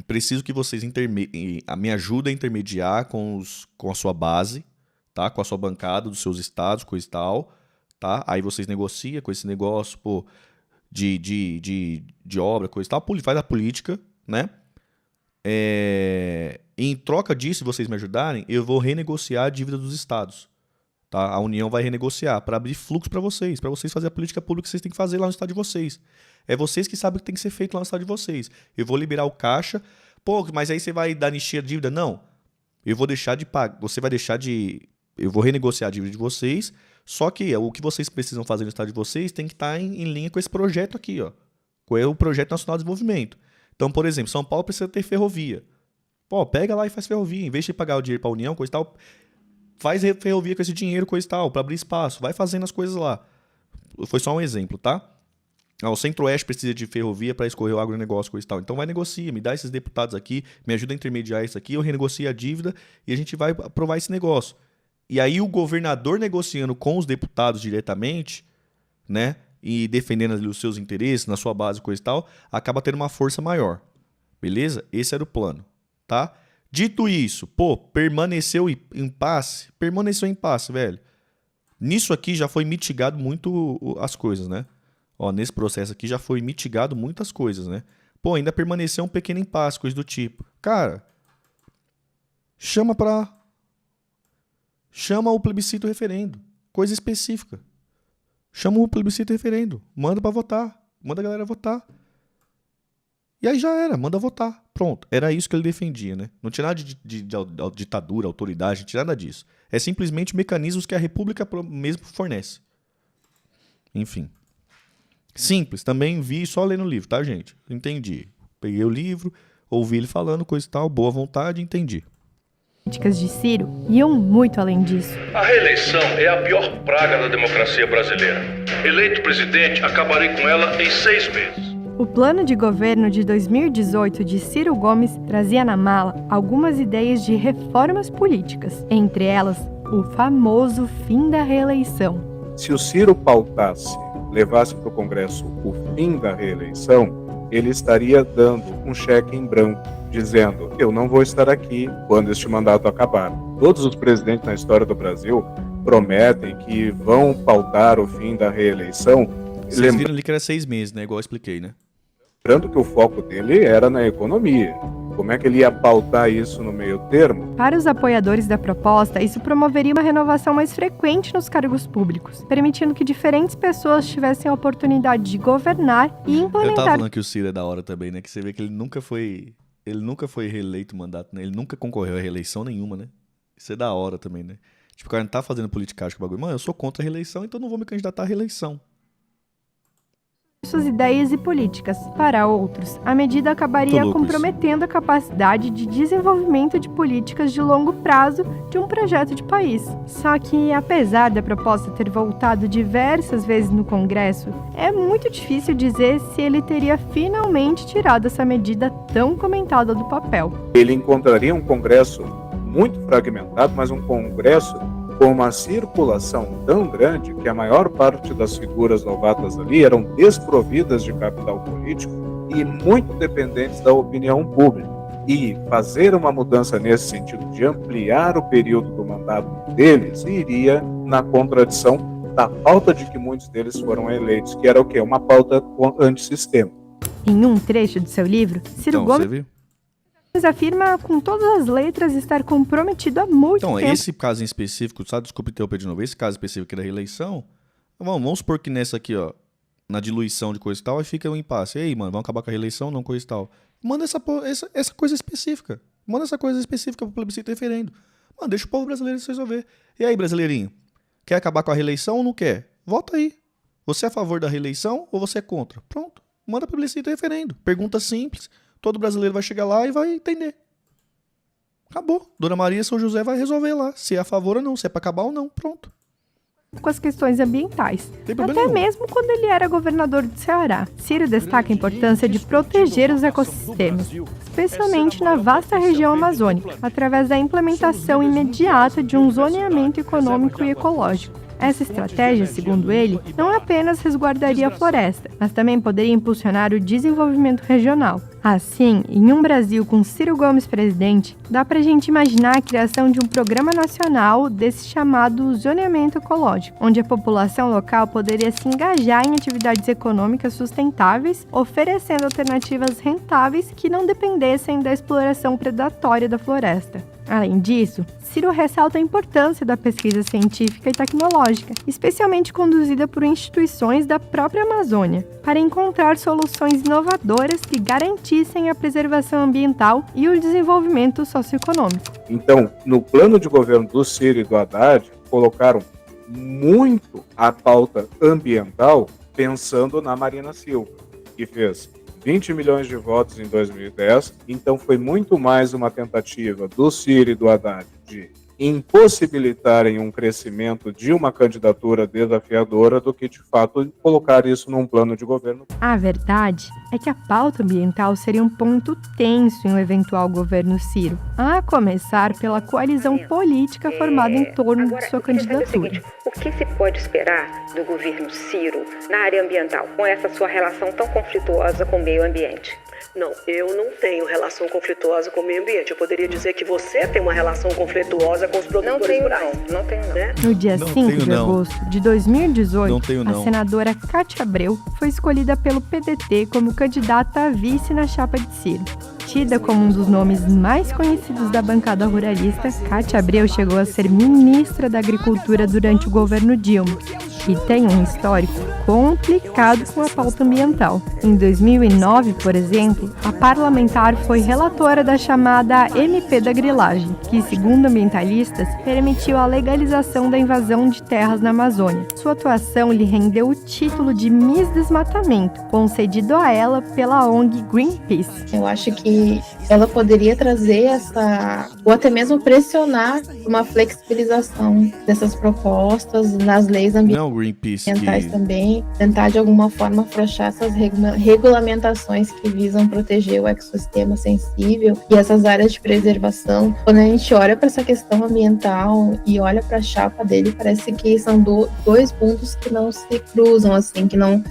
preciso que vocês me ajudem a intermediar com a sua base, tá? Com a sua bancada dos seus estados, coisa e tal, tá? Aí vocês negociam com esse negócio, pô, de obra, coisa e tal, faz a política, né? Em troca disso, se vocês me ajudarem, eu vou renegociar a dívida dos estados, tá? A União vai renegociar para abrir fluxo para vocês fazer a política pública que vocês têm que fazer lá no estado de vocês. É vocês que sabem o que tem que ser feito lá no estado de vocês. Eu vou liberar o caixa. Pô, mas aí você vai dar anistia de dívida? Não. Eu vou deixar de pagar. Você vai deixar de... Eu vou renegociar a dívida de vocês. Só que o que vocês precisam fazer no estado de vocês tem que estar em linha com esse projeto aqui, ó. Com o Projeto Nacional de Desenvolvimento. Então, por exemplo, São Paulo precisa ter ferrovia. Pô, pega lá e faz ferrovia. Em vez de pagar o dinheiro para a União, coisa e tal, faz ferrovia com esse dinheiro, coisa e tal, para abrir espaço. Vai fazendo as coisas lá. Foi só um exemplo, tá? O Centro-Oeste precisa de ferrovia para escorrer o agronegócio, coisa e tal. Então vai negociar, me dá esses deputados aqui, me ajuda a intermediar isso aqui, eu renegocio a dívida e a gente vai aprovar esse negócio. E aí o governador negociando com os deputados diretamente, né, e defendendo ali os seus interesses na sua base, coisa e tal, acaba tendo uma força maior. Beleza? Esse era o plano, tá? Dito isso, pô, permaneceu em impasse, velho. Nisso aqui já foi mitigado muito as coisas, né? Ó, nesse processo aqui já foi mitigado muitas coisas, né? Pô, ainda permaneceu um pequeno impasse, coisa do tipo. Cara, chama o plebiscito referendo. Coisa específica. Chama o plebiscito referendo. Manda pra votar. Manda a galera votar. E aí já era, manda votar. Pronto. Era isso que ele defendia, né? Não tinha nada de ditadura, autoridade, não tinha nada disso. É simplesmente mecanismos que a República mesmo fornece. Enfim. Simples, também vi só lendo o livro, tá, gente? Entendi. Peguei o livro, ouvi ele falando, coisa e tal, boa vontade, entendi. Políticas de Ciro iam muito além disso. A reeleição é a pior praga da democracia brasileira. Eleito presidente, acabarei com ela em 6 meses. O plano de governo de 2018 de Ciro Gomes trazia na mala algumas ideias de reformas políticas, entre elas o famoso fim da reeleição. Se o Ciro pautasse, levasse para o Congresso o fim da reeleição, ele estaria dando um cheque em branco, dizendo: eu não vou estar aqui quando este mandato acabar. Todos os presidentes na história do Brasil prometem que vão pautar o fim da reeleição. Vocês viram ali que era 6 meses, né? Igual eu expliquei, né? Lembrando que o foco dele era na economia. Como é que ele ia pautar isso no meio termo? Para os apoiadores da proposta, isso promoveria uma renovação mais frequente nos cargos públicos, permitindo que diferentes pessoas tivessem a oportunidade de governar e Eu tava implementar. falando que o Ciro é da hora também, né? Que você vê que ele nunca foi reeleito o mandato, né? Ele nunca concorreu a reeleição nenhuma, né? Isso é da hora também, né? Tipo, o cara não tá fazendo politicagem com o bagulho. Mano, eu sou contra a reeleição, então não vou me candidatar à reeleição. Suas ideias e políticas. Para outros, a medida acabaria Tô louco comprometendo a capacidade de desenvolvimento de políticas de longo prazo de um projeto de país. Só que, apesar da proposta ter voltado diversas vezes no Congresso, é muito difícil dizer se ele teria finalmente tirado essa medida tão comentada do papel. Ele encontraria um Congresso muito fragmentado, mas um Congresso com uma circulação tão grande que a maior parte das figuras novatas ali eram desprovidas de capital político e muito dependentes da opinião pública. E fazer uma mudança nesse sentido de ampliar o período do mandato deles iria na contradição da pauta de que muitos deles foram eleitos, que era o quê? Uma pauta antissistema. Em um trecho do seu livro, Ciro Então, Gomes você viu? afirma com todas as letras estar comprometido há muito Então, tempo. esse caso em específico, só desculpe interromper de novo, esse caso específico aqui da reeleição, vamos supor que nessa aqui, ó, na diluição de coisa e tal, aí fica um impasse. E aí, mano, vamos acabar com a reeleição, não coisa e tal. Manda essa coisa específica. Manda essa coisa específica pro plebiscito e referendo. Mano, deixa o povo brasileiro se resolver. E aí, brasileirinho? Quer acabar com a reeleição ou não quer? Vota aí. Você é a favor da reeleição ou você é contra? Pronto. Manda plebiscito e referendo. Pergunta simples. Todo brasileiro vai chegar lá e vai entender. Acabou. Dona Maria São José vai resolver lá. Se é a favor ou não, se é pra acabar ou não. Pronto. Com as questões ambientais, Tem problema até nenhum. mesmo quando ele era governador do Ceará. Ciro destaca a importância de proteger os ecossistemas, especialmente na vasta região amazônica, através da implementação imediata de um zoneamento econômico e ecológico. Essa estratégia, segundo ele, não apenas resguardaria a floresta, mas também poderia impulsionar o desenvolvimento regional. Assim, em um Brasil com Ciro Gomes presidente, dá pra gente imaginar a criação de um programa nacional desse chamado zoneamento ecológico, onde a população local poderia se engajar em atividades econômicas sustentáveis, oferecendo alternativas rentáveis que não dependessem da exploração predatória da floresta. Além disso, Ciro ressalta a importância da pesquisa científica e tecnológica, especialmente conduzida por instituições da própria Amazônia, para encontrar soluções inovadoras que garantissem a preservação ambiental e o desenvolvimento socioeconômico. Então, no plano de governo do Ciro e do Haddad, colocaram muito a pauta ambiental pensando na Marina Silva, que fez 20 milhões de votos em 2010, então foi muito mais uma tentativa do Ciro e do Haddad de impossibilitarem um crescimento de uma candidatura desafiadora do que, de fato, colocar isso num plano de governo. A verdade é que a pauta ambiental seria um ponto tenso em um eventual governo Ciro, a começar pela coalizão política formada em torno Agora, de sua eu queria saber candidatura. o seguinte, o que se pode esperar do governo Ciro na área ambiental, com essa sua relação tão conflituosa com o meio ambiente? Não, eu não tenho relação conflituosa com o meio ambiente. Eu poderia dizer que você tem uma relação conflituosa com os Não produtores tenho rurais. não tenho não. Né? No dia Não 5 tenho, de não. agosto de 2018, Não tenho, a não. senadora Cátia Abreu foi escolhida pelo PDT como candidata a vice na chapa de Ciro. Tida como um dos nomes mais conhecidos da bancada ruralista, Cátia Abreu chegou a ser ministra da Agricultura durante o governo Dilma e tem um histórico complicado com a pauta ambiental. Em 2009, por exemplo, a parlamentar foi relatora da chamada MP da Grilagem, que, segundo ambientalistas, permitiu a legalização da invasão de terras na Amazônia. Sua atuação lhe rendeu o título de Miss Desmatamento, concedido a ela pela ONG Greenpeace. Eu acho que ela poderia trazer ou até mesmo pressionar uma flexibilização dessas propostas nas leis Não, Greenpeace ambientais que... também. também tentar de alguma forma afrouxar essas regulamentações que visam proteger o ecossistema sensível e essas áreas de preservação. Quando a gente olha para essa questão ambiental e olha para a chapa dele, parece que são dois mundos que não se cruzam, assim, que não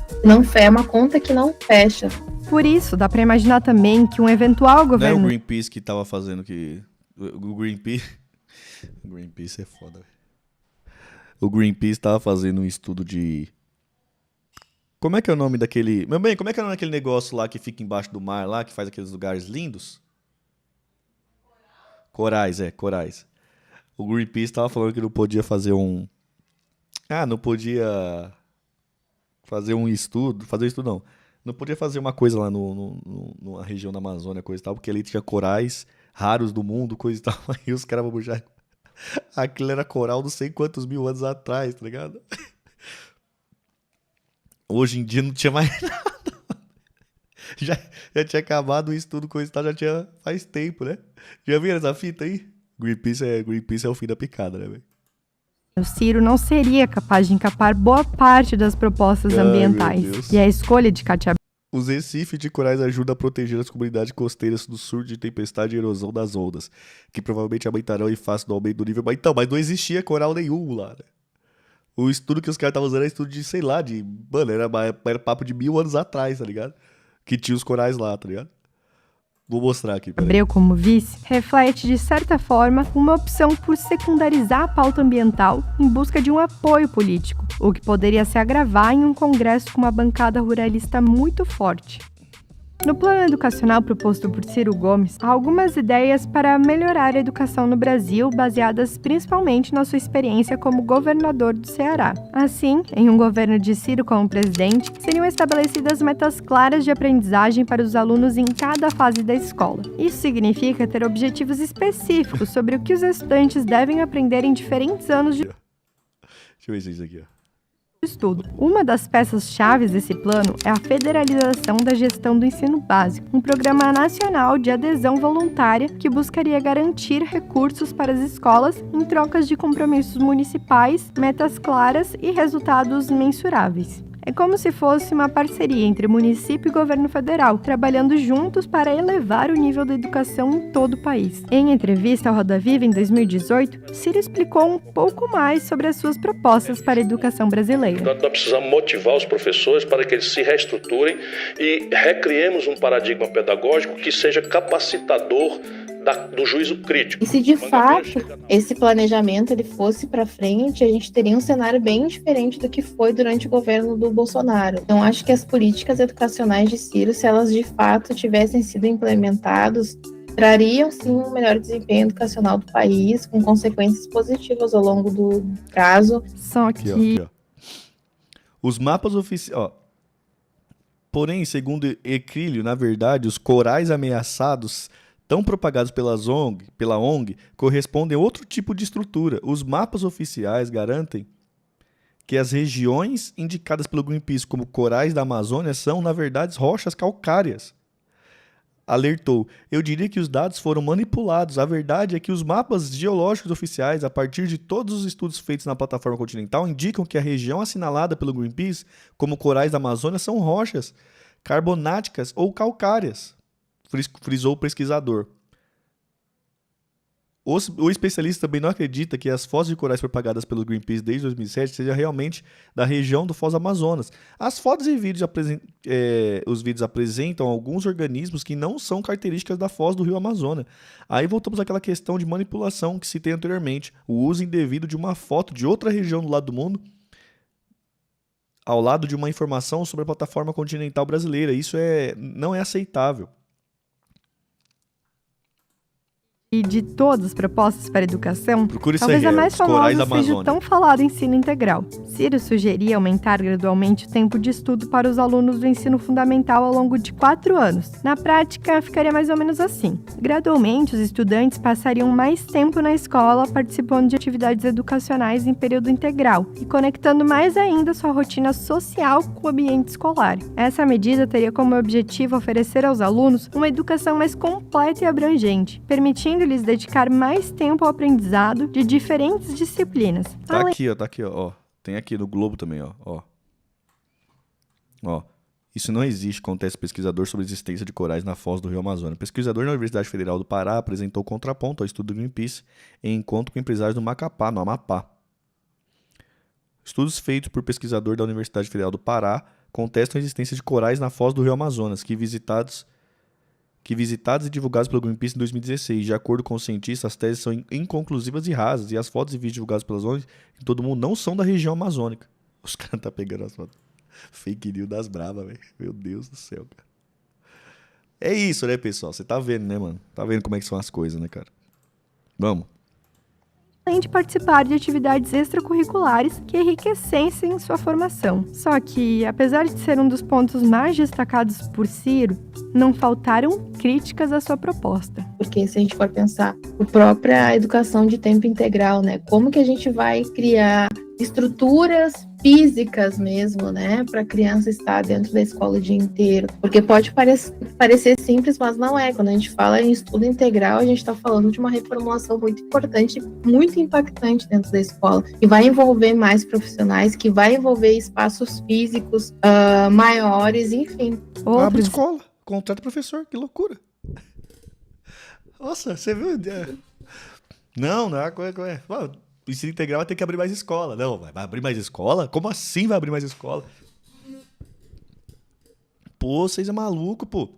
é uma conta que não fecha. Por isso, dá para imaginar também que um eventual governo... Não é o Greenpeace que tava fazendo que... O Greenpeace é foda, velho. O Greenpeace tava fazendo um estudo de... Como é que é o nome daquele... Meu bem, como é que é o nome daquele negócio lá que fica embaixo do mar lá, que faz aqueles lugares lindos? Corais. O Greenpeace tava falando que não podia fazer um... não podia fazer um estudo... Fazer um estudo, não. Não podia fazer uma coisa lá numa região da Amazônia, coisa e tal, porque ali tinha corais raros do mundo, coisa e tal. Aí os caras vão já... Aquilo era coral não sei quantos mil anos atrás, tá ligado? Hoje em dia não tinha mais nada. Já tinha acabado o estudo, coisa e tal, já tinha faz tempo, né? Já viram essa fita aí? Greenpeace é o fim da picada, né, velho? O Ciro não seria capaz de encapar boa parte das propostas ambientais. E a escolha de Cátia Os recifes de corais ajudam a proteger as comunidades costeiras do sul de tempestade e erosão das ondas, que provavelmente aumentarão em face do aumento do nível. Mas não existia coral nenhum lá, né? O estudo que os caras estavam usando era estudo de, sei lá, mano, era papo de 1000 anos atrás, tá ligado? Que tinha os corais lá, tá ligado? Vou mostrar aqui. Abreu como vice reflete, de certa forma, uma opção por secundarizar a pauta ambiental em busca de um apoio político, o que poderia se agravar em um congresso com uma bancada ruralista muito forte. No plano educacional proposto por Ciro Gomes, há algumas ideias para melhorar a educação no Brasil, baseadas principalmente na sua experiência como governador do Ceará. Assim, em um governo de Ciro como presidente, seriam estabelecidas metas claras de aprendizagem para os alunos em cada fase da escola. Isso significa ter objetivos específicos sobre o que os estudantes devem aprender em diferentes anos de Deixa eu ver isso aqui, ó. estudo. Uma das peças-chave desse plano é a federalização da gestão do ensino básico, um programa nacional de adesão voluntária que buscaria garantir recursos para as escolas em trocas de compromissos municipais, metas claras e resultados mensuráveis. É como se fosse uma parceria entre município e governo federal, trabalhando juntos para elevar o nível da educação em todo o país. Em entrevista ao Roda Viva em 2018, Ciro explicou um pouco mais sobre as suas propostas para a educação brasileira. Nós precisamos motivar os professores para que eles se reestruturem e recriemos um paradigma pedagógico que seja capacitador do juízo crítico. E se de fato esse planejamento ele fosse para frente, a gente teria um cenário bem diferente do que foi durante o governo do Bolsonaro. Então acho que as políticas educacionais de Ciro, se elas de fato tivessem sido implementadas, trariam sim um melhor desempenho educacional do país, com consequências positivas ao longo do prazo. Só que Aqui, ó. Os mapas oficiais... Porém, segundo Ecrílio, na verdade, os corais ameaçados tão propagados pela ONG correspondem a outro tipo de estrutura. Os mapas oficiais garantem que as regiões indicadas pelo Greenpeace como corais da Amazônia são, na verdade, rochas calcárias. Alertou. Eu diria que os dados foram manipulados. A verdade é que os mapas geológicos oficiais, a partir de todos os estudos feitos na plataforma continental, indicam que a região assinalada pelo Greenpeace como corais da Amazônia são rochas carbonáticas ou calcárias, frisou o pesquisador. O especialista também não acredita que as fotos de corais propagadas pelo Greenpeace desde 2007 sejam realmente da região do Foz do Amazonas. As fotos e vídeos os vídeos apresentam alguns organismos que não são características da foz do rio Amazonas. Aí voltamos àquela questão de manipulação que citei anteriormente. O uso indevido de uma foto de outra região do lado do mundo ao lado de uma informação sobre a plataforma continental brasileira. Isso não é aceitável. E de todas as propostas para a educação, Procure talvez ser a mais os corais da famosa seja o Amazônia. tão falado ensino integral. Ciro sugeria aumentar gradualmente o tempo de estudo para os alunos do ensino fundamental ao longo de 4 anos. Na prática, ficaria mais ou menos assim. Gradualmente, os estudantes passariam mais tempo na escola participando de atividades educacionais em período integral e conectando mais ainda sua rotina social com o ambiente escolar. Essa medida teria como objetivo oferecer aos alunos uma educação mais completa e abrangente, permitindo-lhes dedicar mais tempo ao aprendizado de diferentes disciplinas. Tá aqui, ó. Tem aqui no Globo também, ó. Ó, isso não existe, contesta pesquisador sobre a existência de corais na foz do Rio Amazonas. Pesquisador na Universidade Federal do Pará apresentou contraponto ao estudo do Greenpeace em encontro com empresários do Macapá, no Amapá. Estudos feitos por pesquisador da Universidade Federal do Pará contestam a existência de corais na foz do Rio Amazonas, que visitados e divulgados pelo Greenpeace em 2016. De acordo com os cientistas, as teses são inconclusivas e rasas, e as fotos e vídeos divulgados pelas ONGs em todo mundo não são da região amazônica. Os caras tá pegando as fotos. Fake news das bravas, velho. Meu Deus do céu, cara. É isso, né, pessoal? Você tá vendo, né, mano? Tá vendo como é que são as coisas, né, cara? Vamos. Além de participar de atividades extracurriculares que enriquecessem sua formação. Só que, apesar de ser um dos pontos mais destacados por Ciro, não faltaram críticas à sua proposta. Porque se a gente for pensar, a própria educação de tempo integral, né? Como que a gente vai criar estruturas físicas mesmo, né, para a criança estar dentro da escola o dia inteiro? Porque pode parecer simples, mas não é. Quando a gente fala em estudo integral, a gente está falando de uma reformulação muito importante, muito impactante dentro da escola, que vai envolver mais profissionais, que vai envolver espaços físicos maiores, enfim. Abre escola, contrata professor, que loucura. Nossa, você viu? Não é coisa. O ensino integral vai ter que abrir mais escola. Não, vai abrir mais escola? Como assim vai abrir mais escola? Pô, vocês é maluco, pô.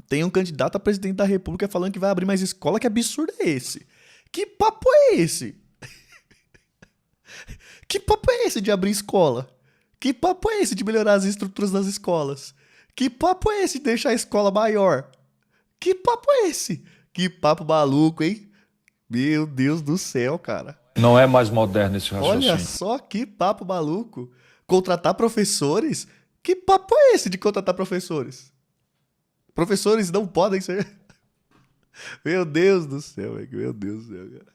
Tem um candidato a presidente da República falando que vai abrir mais escola. Que absurdo é esse? Que papo é esse? Que papo é esse de abrir escola? Que papo é esse de melhorar as estruturas das escolas? Que papo é esse de deixar a escola maior? Que papo é esse? Que papo maluco, hein? Meu Deus do céu, cara. Não é mais moderno esse raciocínio. Olha só que papo maluco. Contratar professores? Que papo é esse de contratar professores? Professores não podem ser... Meu Deus do céu, meu Deus do céu, cara.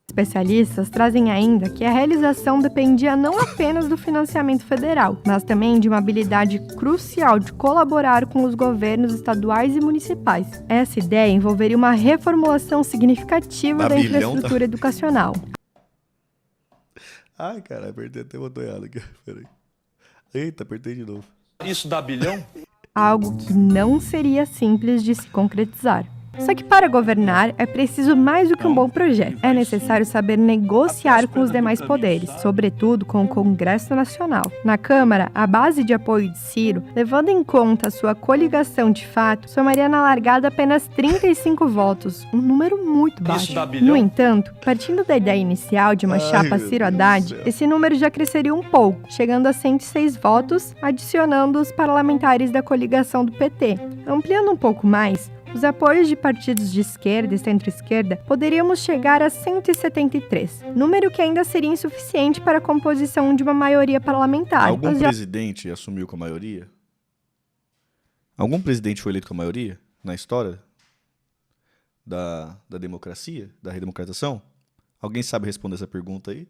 Especialistas trazem ainda que a realização dependia não apenas do financiamento federal, mas também de uma habilidade crucial de colaborar com os governos estaduais e municipais. Essa ideia envolveria uma reformulação significativa da infraestrutura educacional. Ai, cara, apertei até o botão errado aqui. Peraí. Eita, apertei de novo. Isso dá bilhão? Algo que não seria simples de se concretizar. Só que para governar é preciso mais do que um bom projeto. É necessário saber negociar com os demais poderes, sobretudo com o Congresso Nacional. Na Câmara, a base de apoio de Ciro, levando em conta a sua coligação de fato, somaria na largada apenas 35 votos, um número muito baixo. No entanto, partindo da ideia inicial de uma chapa Ciro-Haddad, esse número já cresceria um pouco, chegando a 106 votos, adicionando os parlamentares da coligação do PT. Ampliando um pouco mais, os apoios de partidos de esquerda e centro-esquerda poderíamos chegar a 173, número que ainda seria insuficiente para a composição de uma maioria parlamentar. Algum presidente assumiu com a maioria? Algum presidente foi eleito com a maioria na história da democracia, da redemocratização? Alguém sabe responder essa pergunta aí?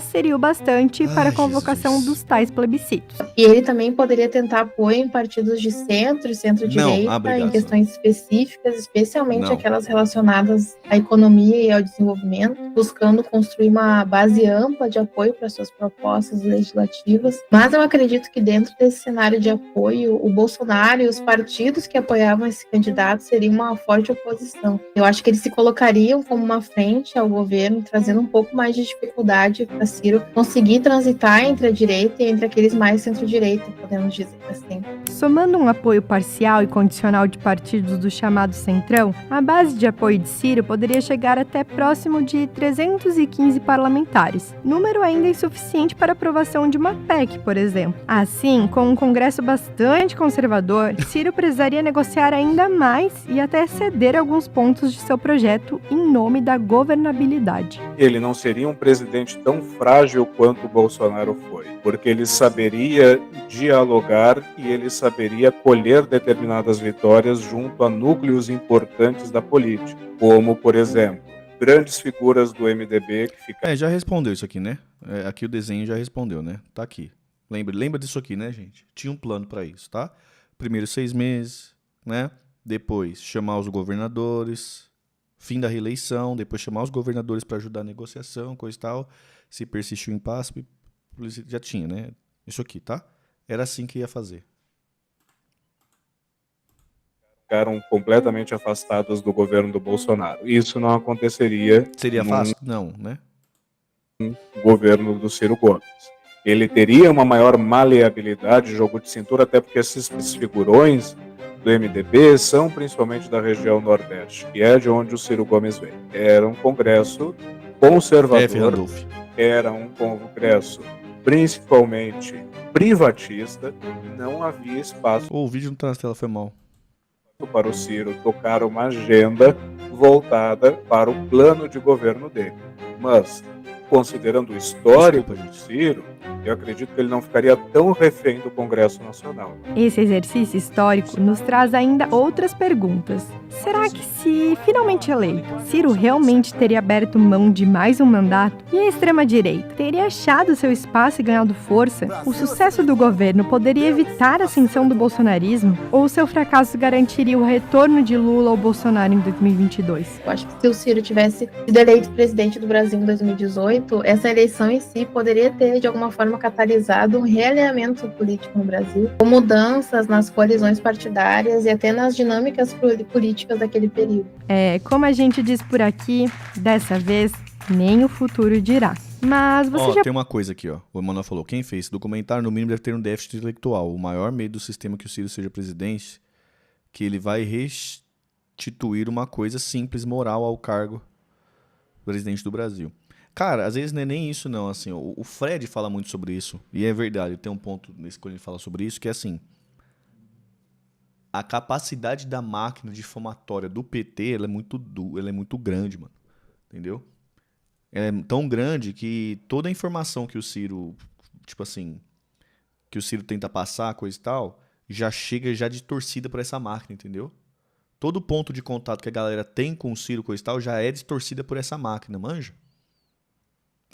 Seria o bastante para a convocação dos tais plebiscitos. E ele também poderia tentar apoio em partidos de centro e centro-direita em questões específicas, especialmente aquelas relacionadas à economia e ao desenvolvimento, buscando construir uma base ampla de apoio para suas propostas legislativas. Mas eu acredito que dentro desse cenário de apoio, o Bolsonaro e os partidos que apoiavam esse candidato seriam uma forte oposição. Eu acho que eles se colocariam como uma frente ao governo, trazendo um pouco mais de dificuldade para Ciro conseguir transitar entre a direita e entre aqueles mais centro-direita, podemos dizer assim. Somando um apoio parcial e condicional de partidos do chamado Centrão, a base de apoio de Ciro poderia chegar até próximo de 315 parlamentares, número ainda insuficiente para aprovação de uma PEC, por exemplo. Assim, com um Congresso bastante conservador, Ciro precisaria negociar ainda mais e até ceder alguns pontos de seu projeto em nome da governabilidade. Ele não seria um presidente tão frágil quanto o Bolsonaro foi, porque ele saberia dialogar e ele saberia colher determinadas vitórias junto a núcleos importantes da política, como, por exemplo, grandes figuras do MDB que ficam... já respondeu isso aqui, né? Aqui o desenho já respondeu, né? Tá aqui. Lembra disso aqui, né, gente? Tinha um plano para isso, tá? Primeiro 6 meses, né? Depois chamar os governadores, fim da reeleição, depois chamar os governadores para ajudar a negociação, coisa e tal. Se persistir o impasse, já tinha, né? Isso aqui, tá? Era assim que ia fazer. Ficaram completamente afastados do governo do Bolsonaro. Isso não aconteceria Seria num fácil? Não, né? governo do Ciro Gomes. Ele teria uma maior maleabilidade, jogo de cintura, até porque esses figurões do MDB são principalmente da região Nordeste, que é de onde o Ciro Gomes veio. Era um congresso conservador, Randolph. era um congresso principalmente privatista, não havia espaço O vídeo não tá na tela, foi mal. para o Ciro tocar uma agenda voltada para o plano de governo dele. Mas, considerando o histórico do Ciro, eu acredito que ele não ficaria tão refém do Congresso Nacional. Esse exercício histórico nos traz ainda outras perguntas. Será que, se finalmente eleito, Ciro realmente teria aberto mão de mais um mandato? E a extrema-direita teria achado seu espaço e ganhado força? O sucesso do governo poderia evitar a ascensão do bolsonarismo? Ou seu fracasso garantiria o retorno de Lula ao Bolsonaro em 2022? Eu acho que se o Ciro tivesse sido eleito presidente do Brasil em 2018, essa eleição em si poderia ter, de alguma forma, catalisado um realinhamento político no Brasil, com mudanças nas coalizões partidárias e até nas dinâmicas políticas daquele período. Como a gente diz por aqui, dessa vez, nem o futuro dirá. Mas você já... Tem uma coisa aqui, ó. O Emanuel falou, quem fez esse documentário, no mínimo, deve ter um déficit intelectual. O maior medo do sistema que o Ciro seja presidente, que ele vai restituir uma coisa simples, moral, ao cargo presidente do Brasil. Cara, às vezes não é nem isso, não. Assim, o Fred fala muito sobre isso, e é verdade, tem um ponto nesse quando ele fala sobre isso, que é assim, a capacidade da máquina difamátória do PT, ela é muito grande, mano. Entendeu? Ela é tão grande que toda a informação que o Ciro, tipo assim, que o Ciro tenta passar, coisa e tal, já chega já distorcida por essa máquina, entendeu? Todo ponto de contato que a galera tem com o Ciro, coisa e tal, já é distorcida por essa máquina, manja?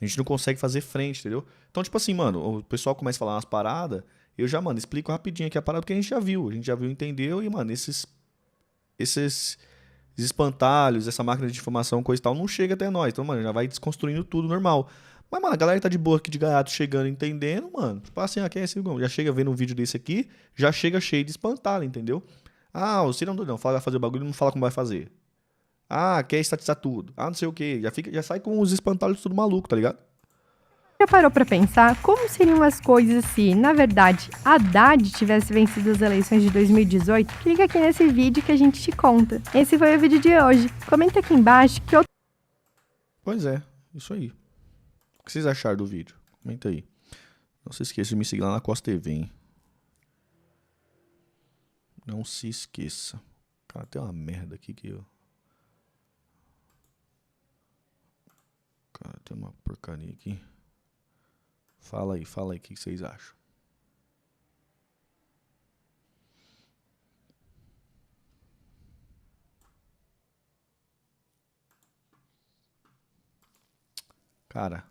A gente não consegue fazer frente, entendeu? Então, tipo assim, mano, o pessoal começa a falar umas paradas, eu já, mano, explico rapidinho aqui a parada, porque a gente já viu, entendeu, e, mano, esses espantalhos, essa máquina de informação, coisa e tal, não chega até nós. Então, mano, já vai desconstruindo tudo normal. Mas, mano, a galera tá de boa aqui de gaiato chegando, entendendo, mano. Tipo assim, quem é esse Ciro? Já chega vendo um vídeo desse aqui, já chega cheio de espantalho, entendeu? Ah, o Ciro não doido, não. Fala, vai fazer o bagulho, não fala como vai fazer. Ah, quer estatizar tudo. Ah, não sei o quê. Já sai com os espantalhos tudo maluco, tá ligado? Já parou pra pensar como seriam as coisas se, na verdade, Haddad tivesse vencido as eleições de 2018? Clica aqui nesse vídeo que a gente te conta. Esse foi o vídeo de hoje. Comenta aqui embaixo que outro... Pois é, isso aí. O que vocês acharam do vídeo? Comenta aí. Não se esqueça de me seguir lá na Costa TV, hein? Não se esqueça. Cara, tem uma merda aqui que eu... Cara, tem uma porcaria aqui. Fala aí, o que vocês acham? Cara,